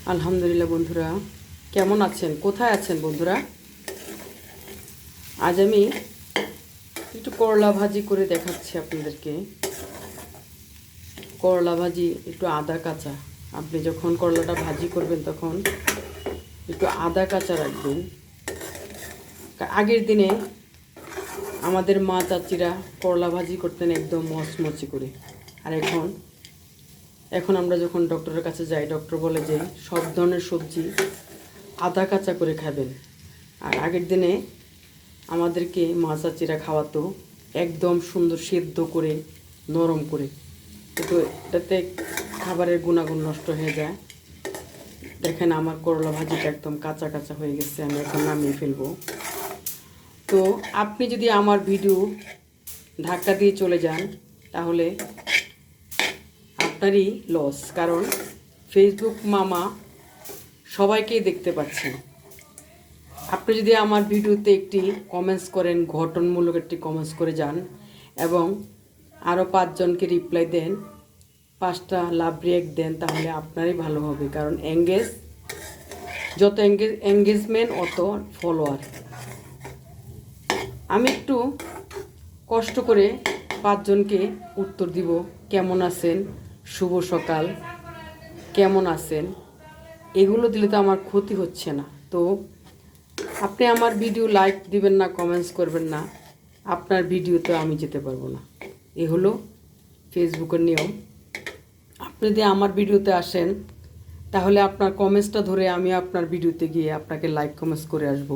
আলহামদুলিল্লাহ বন্ধুরা, কেমন আছেন? কোথায় আছেন বন্ধুরা? আজ আমি একটু করলা ভাজি করে দেখাচ্ছি আপনাদেরকে। করলা ভাজি একটু আদা কাঁচা। আপনি যখন করলাটা ভাজি করবেন তখন একটু আদা কাঁচা রাখবেন। আগের দিনে আমাদের মা চাচিরা করলা ভাজি করতেন একদম মচমচে করে। আর এখন আমরা যখন ডক্টরের কাছে যাই, ডক্টর বলে যে সব ধরনের সবজি আদা কাঁচা করে খাবেন। আর আগের দিনে আমাদেরকে মা চাচিরা খাওয়াতো একদম সুন্দর সেদ্ধ করে, নরম করে। কিন্তু এটাতে খাবারের গুণাগুণ নষ্ট হয়ে যায়। দেখেন আমার করলা ভাজিটা একদম কাঁচা কাঁচা হয়ে গেছে, আমি এখন নামিয়ে ফেলবো। তো আপনি যদি আমার ভিডিও ধাক্কা দিয়ে চলে যান তাহলে আপনারই লস, কারণ ফেসবুক মামা সবাইকেই দেখতে পাচ্ছেন। আপনি যদি আমার ভিডিওতে একটি কমেন্টস করেন, গঠনমূলক একটি কমেন্টস করে যান এবং আরও 5 জনকে রিপ্লাই দেন, 5টা লাভ রিয়েক্ট দেন, তাহলে আপনারই ভালো হবে। কারণ যত এঙ্গেজমেন্ট অত ফলোয়ার। আমি একটু কষ্ট করে 5 জনকে উত্তর দিব, কেমন আছেন, শুভ সকাল, কেমন আছেন, এগুলো দিলে তো আমার ক্ষতি হচ্ছে না। তো আপনি আমার ভিডিও লাইক দিবেন না, কমেন্টস করবেন না, আপনার ভিডিওতে আমি যেতে পারবো না। এ হলো ফেসবুকের নিয়ম। আপনি যদি আমার ভিডিওতে আসেন তাহলে আপনার কমেন্টসটা ধরে আমি আপনার ভিডিওতে গিয়ে আপনাকে লাইক কমেন্টস করে আসব,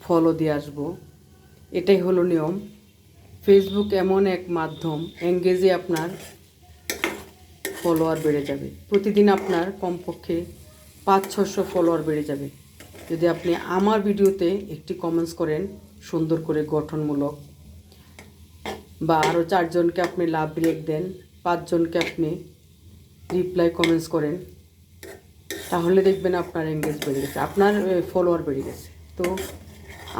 ফলো দিয়ে আসব। এটাই হলো নিয়ম। ফেসবুক এমন এক মাধ্যম, এঙ্গেজে আপনার ফলোয়ার বেড়ে যাবে। প্রতিদিন আপনার কমপক্ষে 500-600 ফলোয়ার বেড়ে যাবে যদি আপনি আমার ভিডিওতে একটি কমেন্টস করেন সুন্দর করে, গঠনমূলক, বা আরও 4 জনকে আপনি লাভ রিয়েক্ট দেন, 5 জনকে আপনি রিপ্লাই কমেন্টস করেন, তাহলে দেখবেন আপনার এঙ্গেজ বেড়ে গেছে, আপনার ফলোয়ার বেড়ে গেছে। তো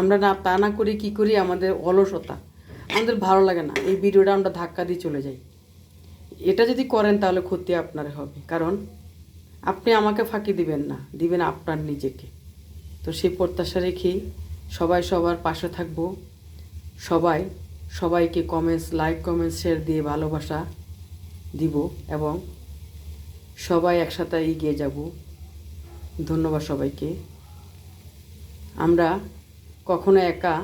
আমরা তা না করি, কী করি, আমাদের অলসতা, আমাদের ভালো লাগে না, এই ভিডিওটা আমরা ধাক্কা দিয়ে চলে যাই। এটা যদি করেন তাহলে ক্ষতি আপনার হবে, কারণ আপনি আমাকে ফাঁকি দিবেন আপনার নিজেকে। তো সেই প্রত্যাশা রেখেই সবাই সবার পাশে থাকবো। সবাইকে কমেন্টস, লাইক, কমেন্টস, শেয়ার দিয়ে ভালোবাসা দিব এবং সবাই একসাথে এগিয়ে যাব। ধন্যবাদ সবাইকে। আমরা কখনো একা,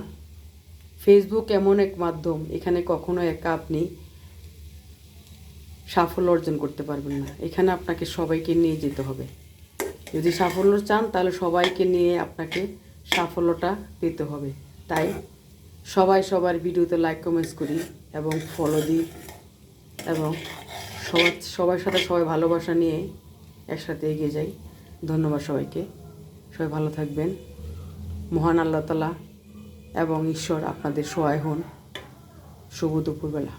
ফেসবুক এমন এক মাধ্যম, এখানে কখনো একা আপনি সাফল্য অর্জন করতে পারবেন না। এখানে আপনাকে সবাইকে নিয়ে যেতে হবে। যদি সাফল্য চান তাহলে সবাইকে নিয়ে আপনাকে সাফল্যটা পেতে হবে। তাই সবার ভিডিওতে লাইক কমেন্টস করি এবং ফলো দিই এবং সবার সাথে সবাই ভালোবাসা নিয়ে একসাথে এগিয়ে যাই। ধন্যবাদ সবাইকে। সবাই ভালো থাকবেন। মহান আল্লাহ তাআলা এবং ঈশ্বর আপনাদের সহায় হন। শুভ দুপুরবেলা।